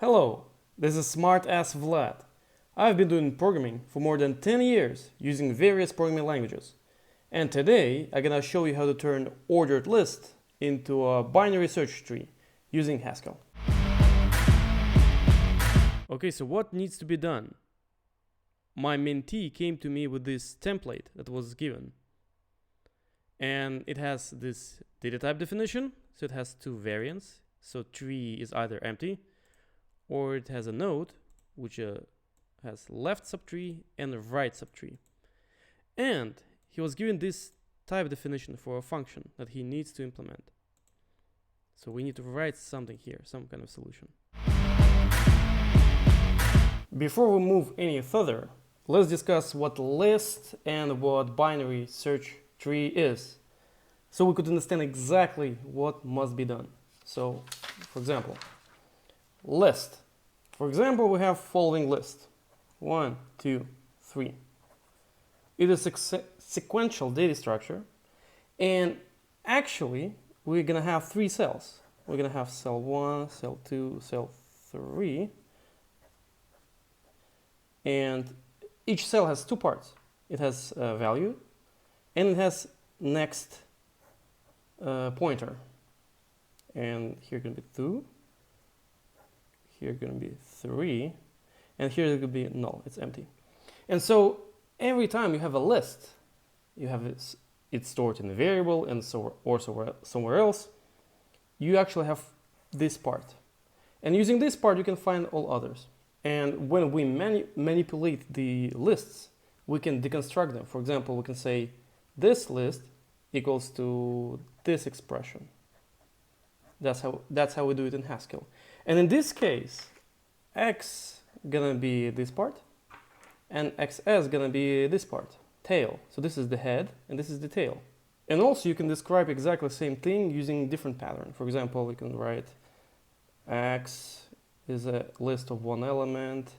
Hello, this is Smart-Ass Vlad. I've been doing programming for more than 10 years using various programming languages. And today I'm gonna show you how to turn ordered list into a binary search tree using Haskell. Okay, so what needs to be done? My mentee came to me with this template that was given. And it has this data type definition, so it has two variants. So tree is either empty, or it has a node, which has left subtree and right subtree. And he was given this type definition for a function that he needs to implement. So we need to write something here, some kind of solution. Before we move any further, let's discuss what list and what binary search tree is, so we could understand exactly what must be done. So, for example, list. For example, we have following list. 1, 2, 3. It is a sequential data structure, and actually we're gonna have 3 cells. We're gonna have cell 1, cell 2, cell 3, and each cell has 2 parts. It has a value, and it has next pointer. And here gonna be 2, here gonna be 3, and here it could be null, it's empty. And so every time you have a list, you have it stored in a variable and somewhere else, you actually have this part. And using this part, you can find all others. And when we manipulate the lists, we can deconstruct them. For example, we can say this list equals to this expression. That's how we do it in Haskell. And in this case, x gonna be this part, and xs gonna be this part, tail. So this is the head, and this is the tail. And also you can describe exactly the same thing using different pattern. For example, you can write x is a list of one element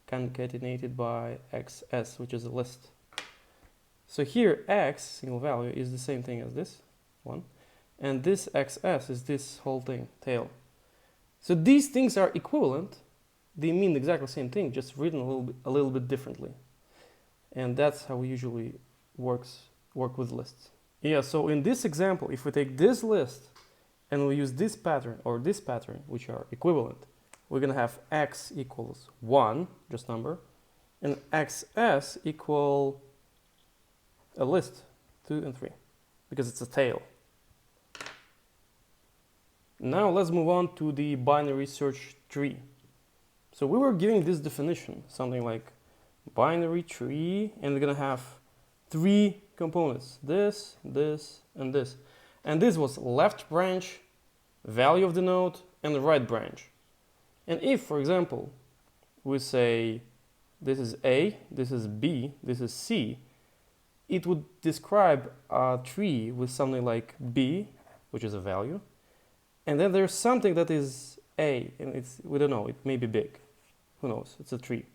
concatenated by xs, which is a list. So here x, single value, is the same thing as this one. And this xs is this whole thing, tail. So these things are equivalent. They mean exactly the same thing, just written a little bit differently. And that's how we usually work with lists. Yeah, so in this example, if we take this list and we use this pattern or this pattern, which are equivalent, we're gonna have x equals 1, just number, and xs equal a list, 2 and 3, because it's a tail. Now let's move on to the binary search tree. So we were giving this definition, something like binary tree, and we're gonna have 3 components, this, this, and this. And this was left branch, value of the node, and the right branch. And if, for example, we say this is A, this is B, this is C, it would describe a tree with something like B, which is a value, and then there's something that is A, and we don't know, it may be big. Who knows? It's a tree.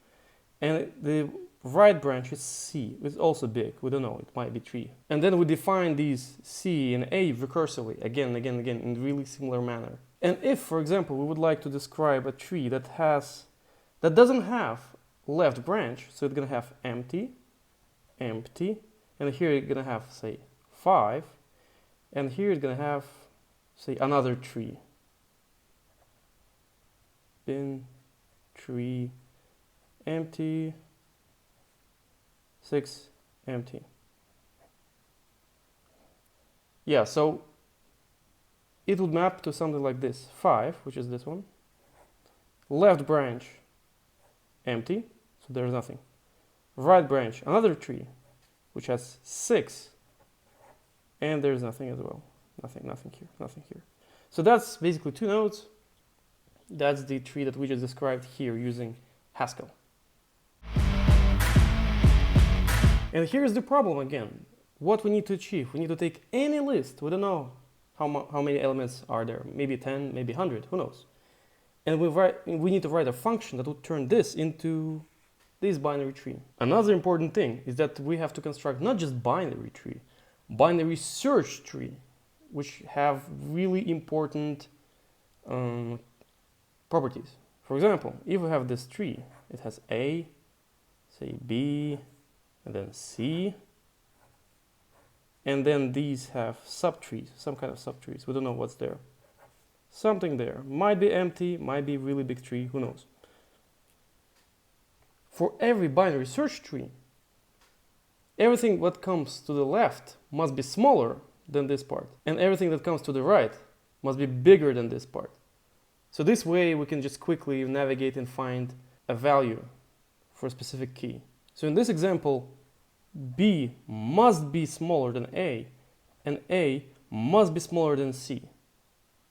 And the right branch is C. It's also big. We don't know. It might be 3. And then we define these C and A recursively again and again and again in really similar manner. And if, for example, we would like to describe a tree that doesn't have left branch, so it's gonna have empty, empty, and here it's gonna have, say, 5, and here it's gonna have, say, another tree. Bin, tree, empty, 6, empty. Yeah, so it would map to something like this. 5, which is this one. Left branch, empty, so there's nothing. Right branch, another tree, which has 6, and there's nothing as well. Nothing here, nothing here. So that's basically 2 nodes. That's the tree that we just described here using Haskell. And here's the problem again. What we need to achieve, we need to take any list. We don't know how many elements are there. Maybe 10, maybe 100, who knows? And we need to write a function that would turn this into this binary tree. Another important thing is that we have to construct not just binary tree, binary search tree, which have really important properties. For example, if we have this tree, it has A, say B, and then C, and then these have subtrees, some kind of subtrees. We don't know what's there. Something there. Might be empty, might be really big tree, who knows. For every binary search tree, everything that comes to the left must be smaller than this part, and everything that comes to the right must be bigger than this part. So this way we can just quickly navigate and find a value for a specific key. So in this example, B must be smaller than A, and A must be smaller than C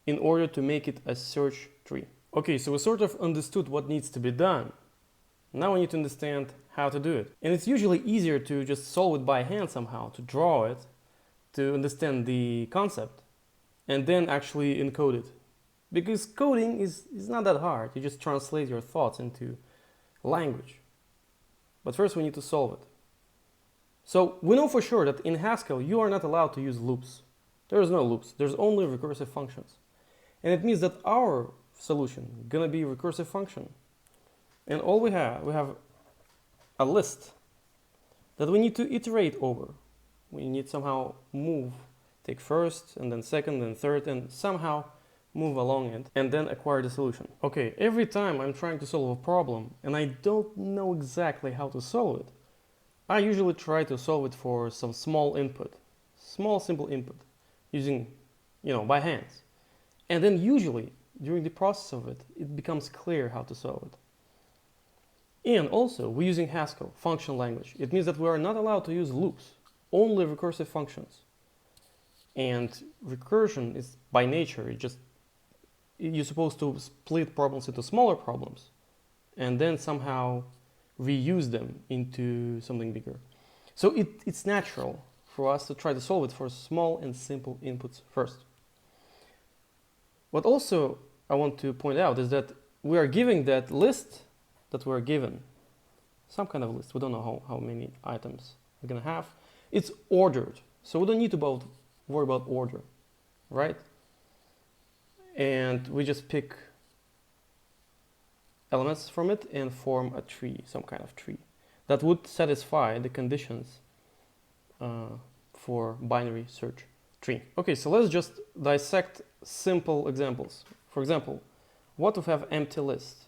in order to make it a search tree. Okay, so we sort of understood what needs to be done. Now we need to understand how to do it. And it's usually easier to just solve it by hand somehow, to draw it, to understand the concept, and then actually encode it. Because coding is not that hard. You just translate your thoughts into language. But first we need to solve it. So we know for sure that in Haskell you are not allowed to use loops. There is no loops. There's only recursive functions. And it means that our solution is going to be a recursive function. And all we have a list that we need to iterate over. We need somehow move, take first and then second and third and somehow move along it and then acquire the solution. Okay, every time I'm trying to solve a problem and I don't know exactly how to solve it, I usually try to solve it for some small input, small simple input, using, by hands. And then usually, during the process of it, it becomes clear how to solve it. And also, we're using Haskell, function language. It means that we are not allowed to use loops, only recursive functions. And recursion is, by nature, you're supposed to split problems into smaller problems, and then somehow reuse them into something bigger. So it's natural for us to try to solve it for small and simple inputs first. What also I want to point out is that we are giving that list that we're given, some kind of list, we don't know how many items we're gonna have. It's ordered, so we don't need to worry about order, right? And we just pick elements from it and form a tree, some kind of tree that would satisfy the conditions for binary search tree. Okay, so let's just dissect simple examples. For example, what if we have empty list?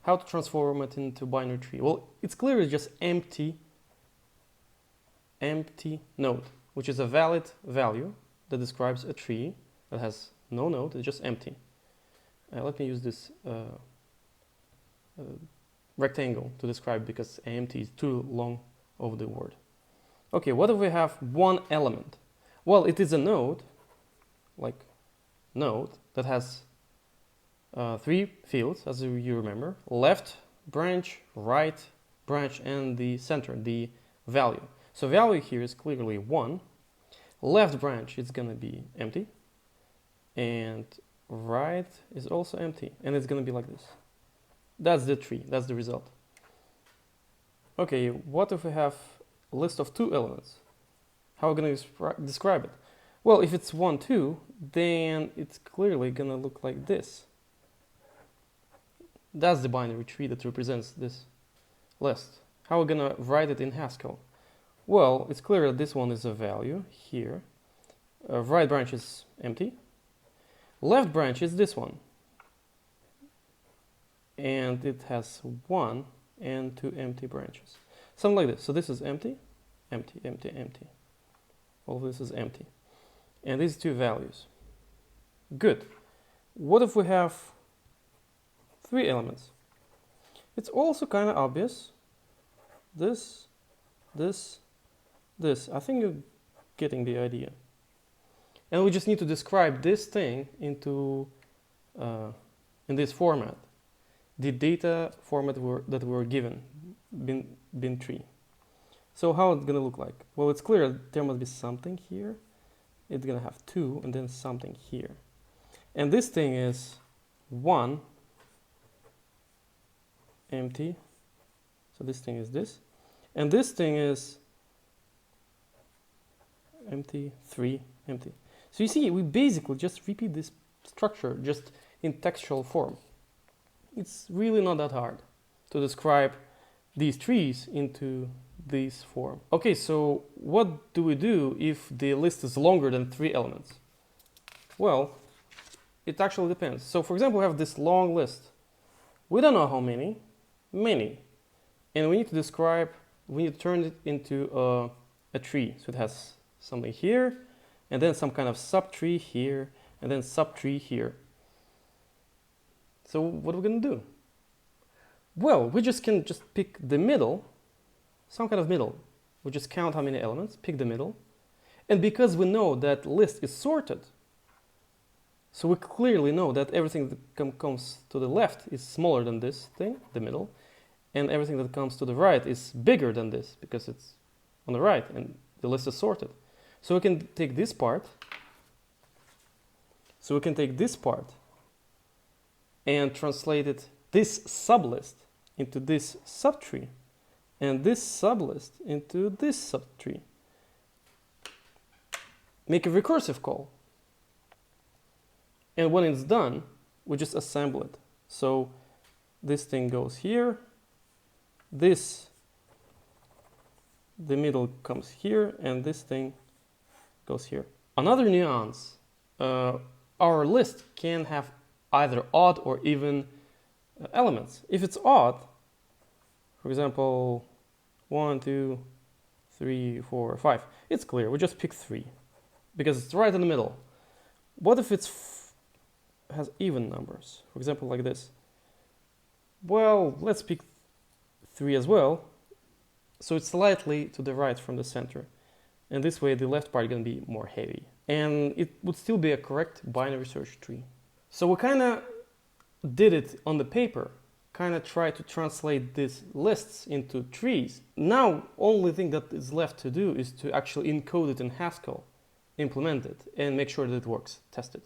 How to transform it into binary tree? Well, it's clearly just empty node, which is a valid value that describes a tree that has no node, it's just empty. Let me use this rectangle to describe because empty is too long of the word. Okay, what if we have one element? Well, it is a node, like node, that has 3 fields, as you remember: left branch, right branch, and the center, the value. So value here is clearly 1. Left branch is gonna be empty, and right is also empty, and it's gonna be like this. That's the tree, that's the result. Okay, what if we have a list of 2 elements? How are we gonna describe it? Well, if it's 1, 2, then it's clearly gonna look like this. That's the binary tree that represents this list. How are we gonna write it in Haskell? Well, it's clear that this one is a value here. Right branch is empty. Left branch is this one. And it has 1 and 2 empty branches. Something like this. So this is empty, empty, empty, empty. All of this is empty. And these 2 values. Good. What if we have 3 elements? It's also kind of obvious. This, this, this. I think you're getting the idea. And we just need to describe this thing into in this format, the data format that we're given, bin tree. So how it's gonna look like? Well, it's clear there must be something here. It's gonna have 2 and then something here. And this thing is 1 empty. So this thing is this. And this thing is empty, 3 empty. So you see, we basically just repeat this structure just in textual form. it's really not that hard to describe these trees into this form. Okay, so what do we do if the list is longer than 3 elements? Well, it actually depends. So for example, we have this long list. We don't know how many. And we need to describe, we need to turn it into a tree. So it has something here, and then some kind of subtree here, and then subtree here. So what are we going to do? Well, we can just pick the middle, some kind of middle. We just count how many elements, pick the middle. And because we know that list is sorted, so we clearly know that everything that comes to the left is smaller than this thing, the middle, and everything that comes to the right is bigger than this because it's on the right and the list is sorted. So we can take this part. And translate it, this sublist, into this subtree, and this sublist into this subtree. Make a recursive call. And when it's done, we just assemble it. So this thing goes here, the middle comes here, and this thing goes here. Another nuance, our list can have either odd or even elements. If it's odd, for example, 1, 2, 3, 4, 5, it's clear, we just pick 3 because it's right in the middle. What if it has even numbers, for example, like this? Well, let's pick 3 as well, so it's slightly to the right from the center, and this way the left part is going to be more heavy, and it would still be a correct binary search tree. So we kind of did it on the paper, kind of tried to translate these lists into trees. Now, only thing that is left to do is to actually encode it in Haskell, implement it, and make sure that it works, test it.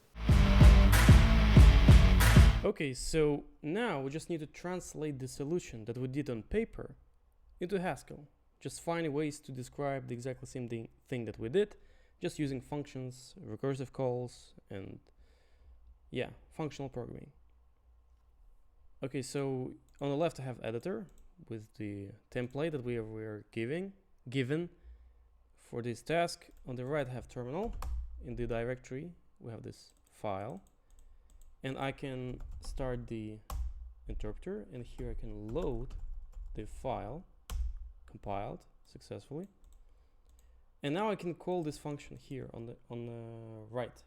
Okay, so now we just need to translate the solution that we did on paper into Haskell. Just finding ways to describe the exactly same thing that we did, just using functions, recursive calls, and yeah, functional programming. Okay, so on the left I have editor with the template that we were given for this task. On the right I have terminal. In the directory we have this file, and I can start the interpreter, and here I can load the file compiled successfully. And now I can call this function here on the right,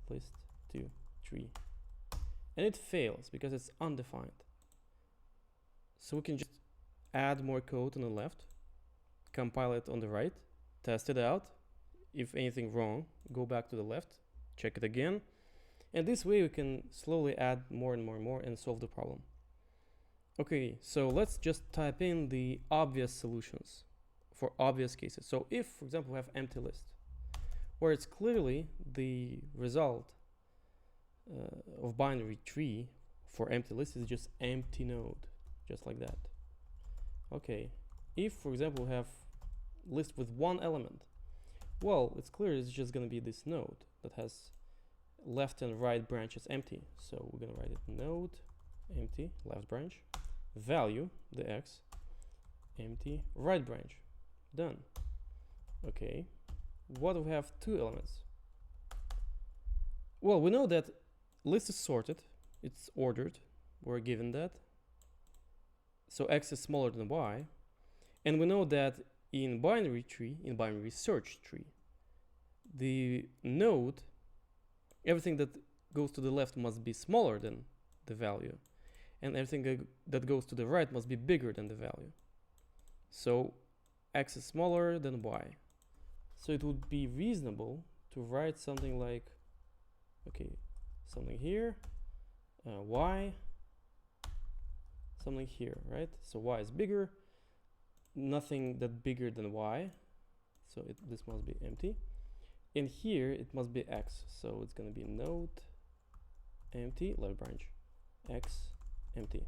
list 2 tree, and it fails because it's undefined. So we can just add more code on the left, compile it on the right, test it out. If anything wrong, go back to the left, check it again, and this way we can slowly add more and more and solve the problem. Okay, so let's just type in the obvious solutions for obvious cases. So if, for example, we have empty list, where it's clearly the result of binary tree for empty list is just empty node, just like that. Okay, if, for example, we have list with 1 element, well, it's clear it's just going to be this node that has left and right branches empty. So we're going to write it node empty left branch, value the x, empty right branch. Done. Okay, what do we have 2 elements? Well, we know that list is sorted, it's ordered, we're given that, so x is smaller than y, and we know that in binary search tree, the node, everything that goes to the left must be smaller than the value, and everything that goes to the right must be bigger than the value. So x is smaller than y. So it would be reasonable to write something like, okay, something here, y, something here, right? So y is bigger, nothing that bigger than y, so this must be empty. And here it must be x, so it's going to be node empty left branch, x empty.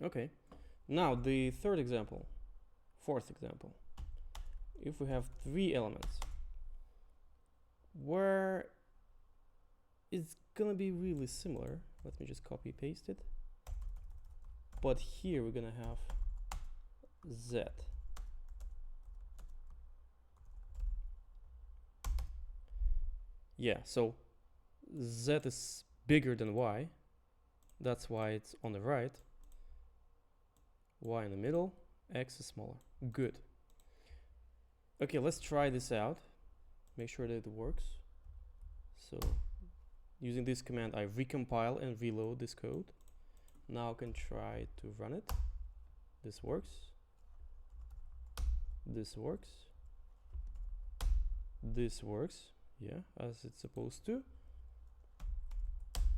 Okay, now the fourth example. If we have 3 elements, where it's gonna be really similar. Let me just copy paste it. But here we're gonna have z. Yeah, so z is bigger than y. That's why it's on the right. Y in the middle, x is smaller. Good. Okay, let's try this out. Make sure that it works. So using this command, I recompile and reload this code. Now I can try to run it. This works. This works. This works. Yeah, as it's supposed to.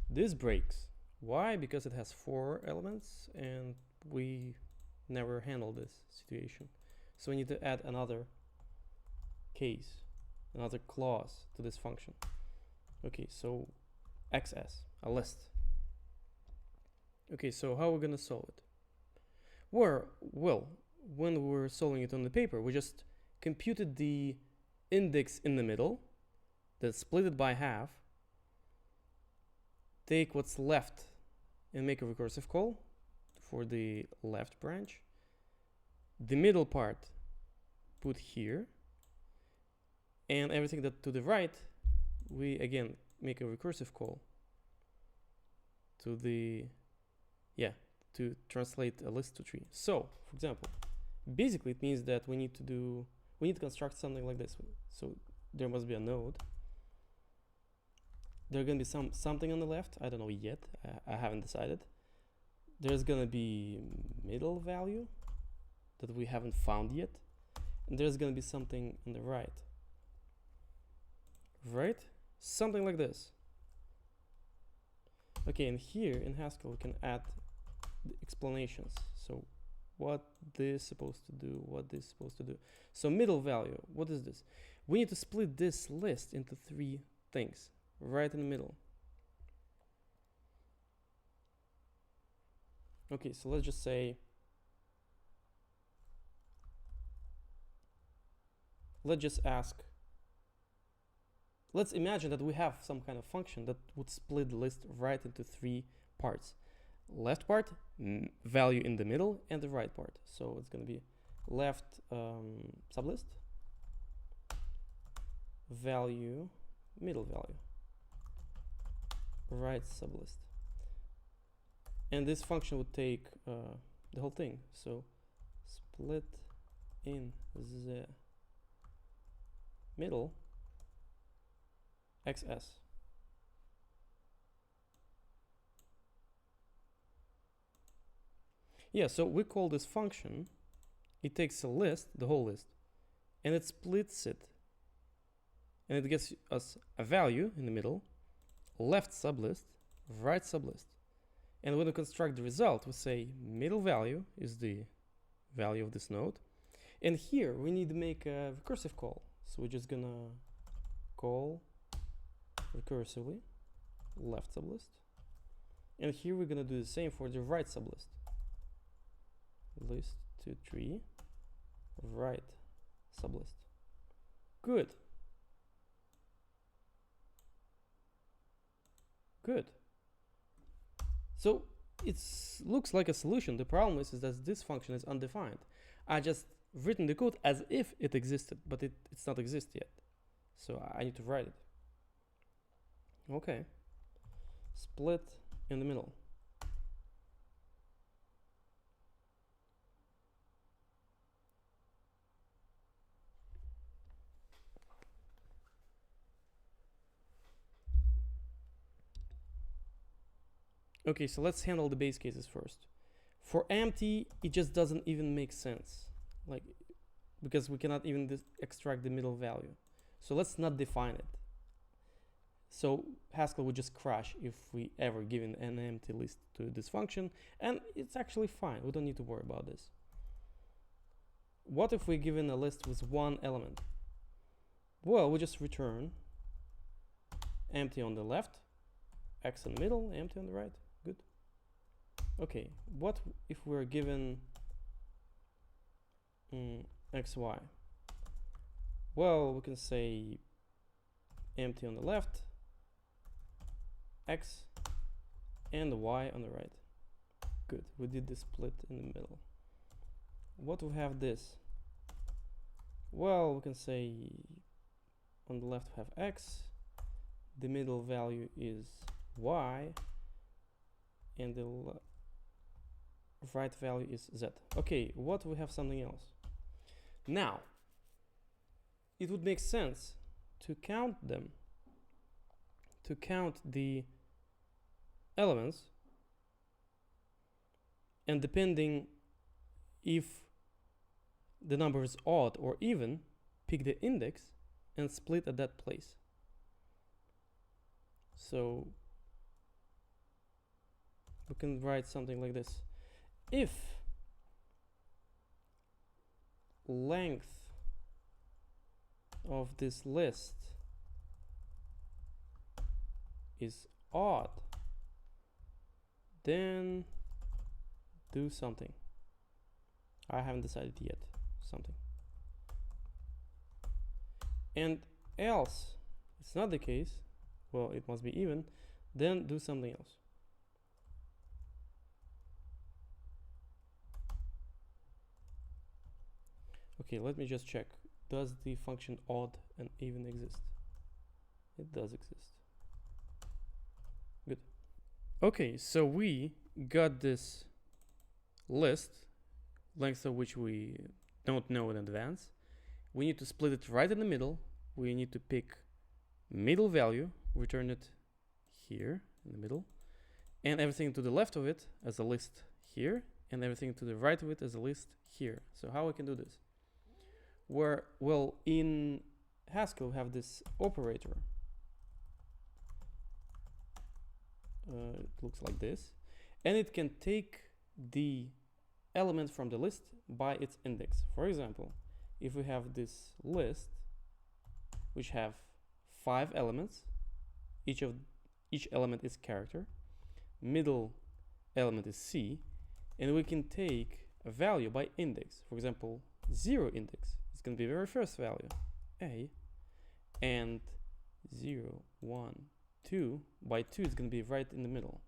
This breaks. Why? Because it has 4 elements and we never handled this situation. So we need to add another case, another clause to this function. Okay, so XS, a list. Okay, so how are we gonna solve it? Well, when we were solving it on the paper, we just computed the index in the middle, then split it by half, take what's left and make a recursive call for the left branch. The middle part put here, and everything that to the right, we again make a recursive call to the, to translate a list to tree. So, for example, basically it means that we need to construct something like this. So there must be a node. There's gonna be something on the left. I don't know yet. I haven't decided. There's gonna be middle value that we haven't found yet, and there's gonna be something on the right. Right? Something like this. Okay, and here in Haskell we can add the explanations. So what this is supposed to do, what this is supposed to do. So middle value, what is this? We need to split this list into 3 things, right in the middle. Okay, so let's just say, let's imagine that we have some kind of function that would split the list right into 3 parts. Left part, value in the middle, and the right part. So it's going to be left sublist, value, middle value, right sublist. And this function would take the whole thing. So split in the middle XS. Yeah, so we call this function, it takes a list, the whole list, and it splits it. And it gets us a value in the middle, left sublist, right sublist. And when we construct the result, we say middle value is the value of this node. And here we need to make a recursive call. So we're just gonna call recursively left sublist. And here we're gonna do the same for the right sublist. List to tree, right sublist. Good. Good. So it looks like a solution. The problem is that this function is undefined. I just written the code as if it existed, but it's not exist yet. So I need to write it. Okay. Split in the middle. Okay, so let's handle the base cases first. For empty, it just doesn't even make sense, like, because we cannot even extract the middle value. So let's not define it. So Haskell would just crash if we ever given an empty list to this function, and it's actually fine. We don't need to worry about this. What if we're given a list with 1 element? Well, we just return empty on the left, X in the middle, empty on the right. Good. Okay, what if we're given XY? Well, we can say empty on the left, X and Y on the right. Good, we did the split in the middle. What we have this? Well, we can say on the left we have X, the middle value is Y, and the right value is Z. Okay, what we have something else. Now, it would make sense to count them, to count the elements, and depending if the number is odd or even, pick the index and split at that place. So we can write something like this. If length of this list is odd, then do something. I haven't decided yet. Something. And else, it's not the case, well, it must be even, then do something else. Okay, let me just check. Does the function odd and even exist? It does exist. Good. Okay, so we got this list, length of which we don't know in advance. We need to split it right in the middle. We need to pick middle value, return it here in the middle, and everything to the left of it as a list here, and everything to the right of it as a list here. So how we can do this? Well, in Haskell we have this operator. It looks like this, and it can take the element from the list by its index. For example, if we have this list which have 5 elements, each element is character, middle element is C, and we can take a value by index. For example, 0 index is going to be the very first value, A, and 0, 1, 2 by 2 is going to be right in the middle,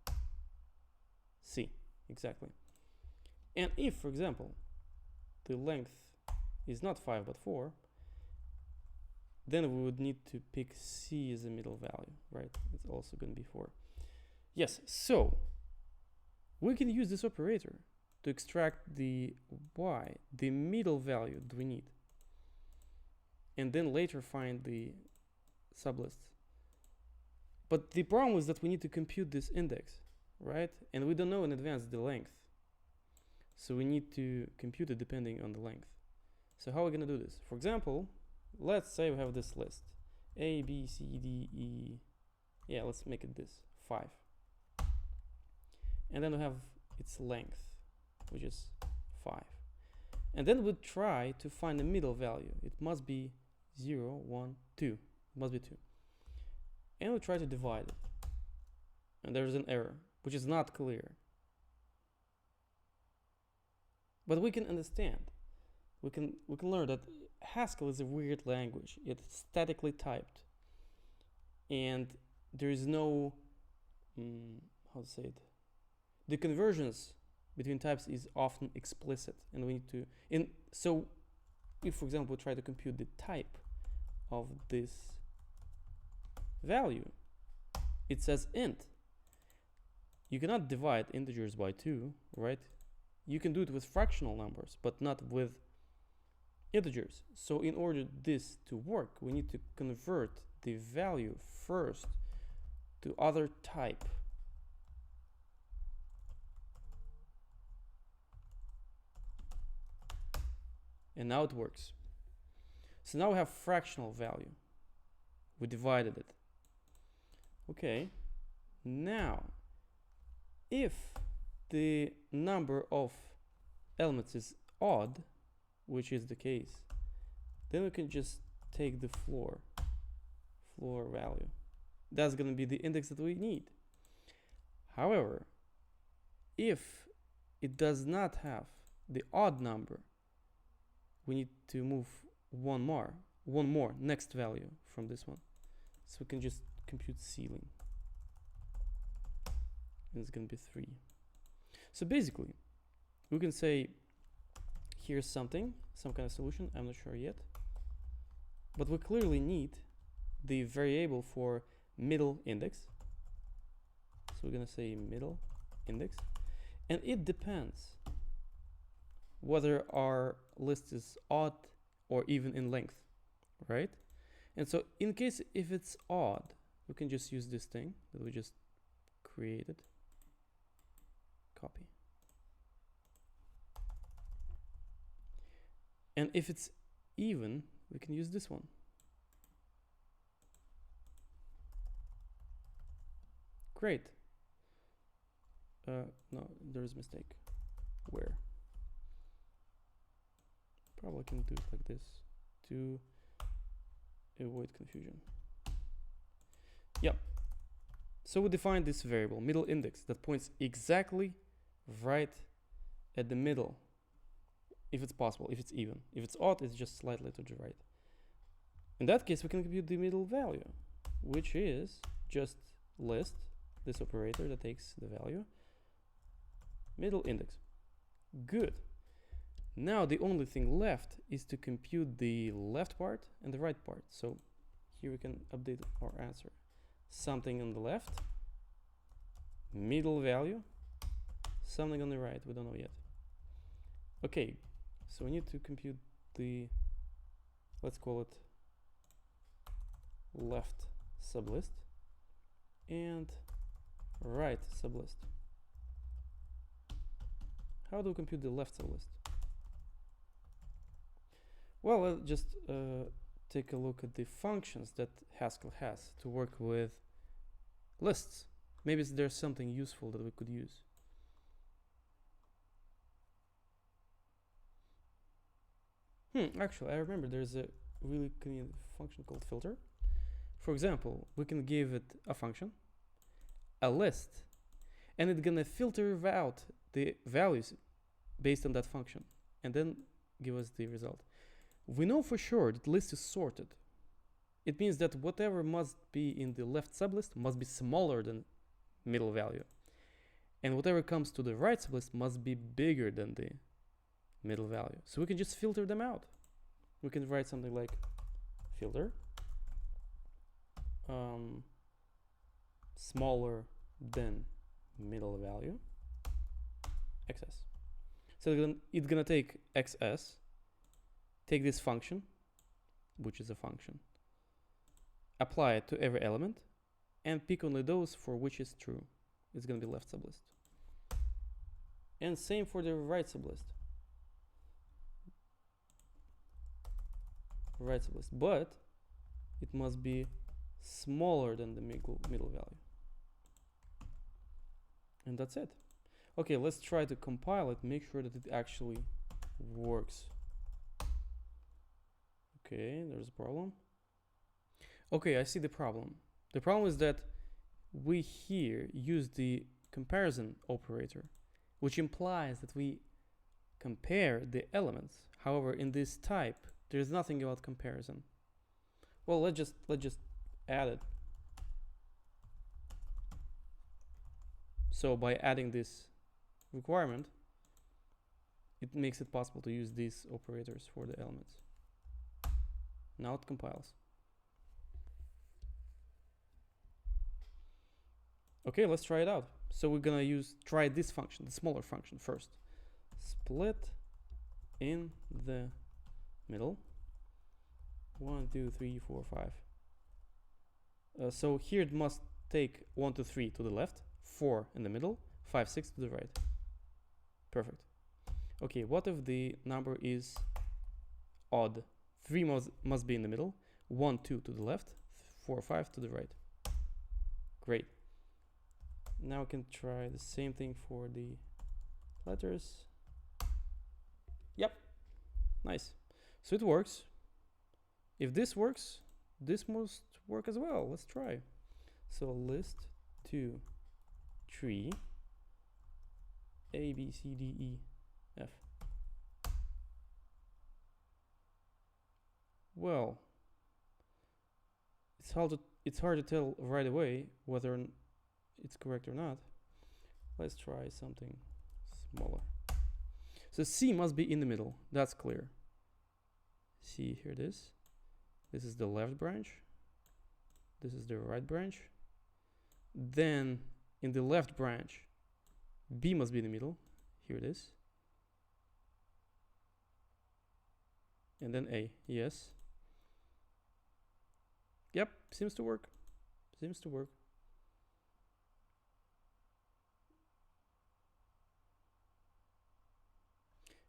C, exactly. And if, for example, the length is not 5 but 4, then we would need to pick C as a middle value, right? It's also going to be 4. Yes, so we can use this operator to extract the Y, the middle value that we need, and then later find the sublists. But the problem is that we need to compute this index, right? And we don't know in advance the length. So we need to compute it depending on the length. So how are we going to do this? For example, let's say we have this list. A, B, C, D, E. Yeah, let's make it this, 5. And then we have its length, which is 5. And then we try to find the middle value. It must be 0, 1, 2. It must be 2. And we try to divide it. And there's an error, which is not clear. But we can understand. We can learn that Haskell is a weird language. It's statically typed. And there is no, how to say it? The conversions between types is often explicit, and we need to, so if, for example, we try to compute the type of this value, it says int. You cannot divide integers by 2, right? You can do it with fractional numbers, but not with integers. So in order this to work, we need to convert the value first to other type. And now it works. So now we have fractional value. We divided it. Okay. Now, if the number of elements is odd, which is the case, then we can just take the floor value. That's going to be the index that we need. However, if it does not have the odd number, we need to move one more next value from this one. So we can just compute ceiling. and it's going to be 3. So basically, we can say here's something, some kind of solution, I'm not sure yet, but we clearly need the variable for middle index. So we're going to say middle index, and it depends whether our list is odd or even in length, right? And so in case if it's odd, we can just use this thing that we just created, copy. And if it's even, we can use this one. Great. No, there's a mistake. Where? Probably can do it like this to avoid confusion. Yep. So we define this variable, middle index, that points exactly right at the middle, if it's possible, if it's even. If it's odd, it's just slightly to the right. In that case, we can compute the middle value, which is just list, this operator that takes the value, middle index. Good. Now the only thing left is to compute the left part and the right part. So here we can update our answer. Something on the left, middle value, something on the right, we don't know yet. Okay, so we need to compute the, let's call it left sublist and right sublist. How do we compute the left sublist? Well, let's just take a look at the functions that Haskell has to work with lists. Maybe there's something useful that we could use. Actually, I remember there's a really convenient function called filter. For example, we can give it a function, a list, and it's gonna filter out the values based on that function, and then give us the result. We know for sure that list is sorted. It means that whatever must be in the left sublist must be smaller than middle value. And whatever comes to the right sublist must be bigger than the middle value. So we can just filter them out. We can write something like filter smaller than middle value xs. So it's gonna take xs, take this function, which is a function, apply it to every element, and pick only those for which is true. It's going to be left sublist. And same for the right sublist. Right sublist, but it must be smaller than the middle value. And that's it. Okay, let's try to compile it, make sure that it actually works. Okay, there's a problem. Okay, I see the problem. The problem is that we here use the comparison operator, which implies that we compare the elements. However, in this type, there's nothing about comparison. Well, let's just add it. So by adding this requirement, it makes it possible to use these operators for the elements. Now it compiles. Okay, let's try it out. So we're gonna try this function, the smaller function first. Split in the middle. 1, 2, 3, 4, 5. So here it must take 1, 2, 3 to the left, 4 in the middle, 5, 6 to the right. Perfect. Okay, what if the number is odd? 3 must be in the middle, 1, 2 to the left, 4, 5 to the right. Great. Now we can try the same thing for the letters. Yep, nice. So it works. If this works, this must work as well. Let's try. So list 2, 3, A, B, C, D, E, F. Well, it's hard to tell right away whether it's correct or not. Let's try something smaller. So C must be in the middle. That's clear. C, here it is. This is the left branch. This is the right branch. Then in the left branch, B must be in the middle. Here it is. And then A, yes. Yep, seems to work. Seems to work.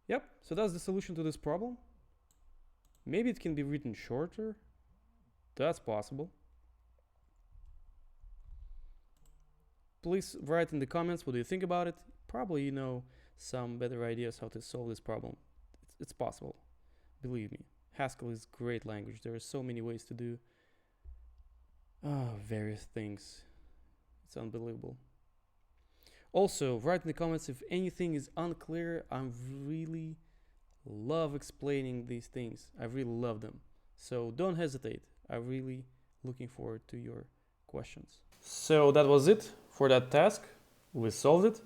Yep, so that's the solution to this problem. Maybe it can be written shorter. That's possible. Please write in the comments what do you think about it. Probably you know some better ideas how to solve this problem. It's possible. Believe me. Haskell is a great language. There are so many ways to do various things. It's unbelievable. Also, write in the comments if anything is unclear. I really love explaining these things. I really love them. So don't hesitate. I'm really looking forward to your questions. So that was it for that task. We solved it.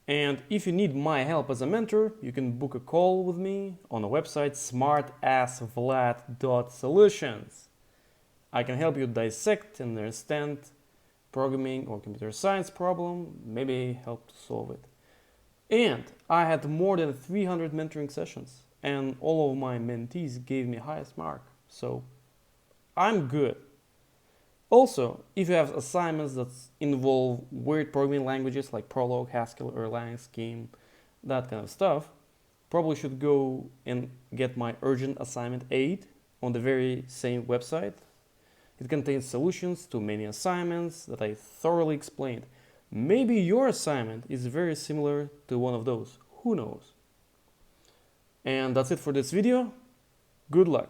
And if you need my help as a mentor, you can book a call with me on the website smartassvlad.solutions. I can help you dissect and understand programming or computer science problem, maybe help to solve it. And I had more than 300 mentoring sessions, and all of my mentees gave me highest mark, so I'm good. Also, if you have assignments that involve weird programming languages like Prolog, Haskell, Erlang, Scheme, that kind of stuff, probably should go and get my urgent assignment aid on the very same website. It contains solutions to many assignments that I thoroughly explained. Maybe your assignment is very similar to one of those. Who knows? And that's it for this video. Good luck!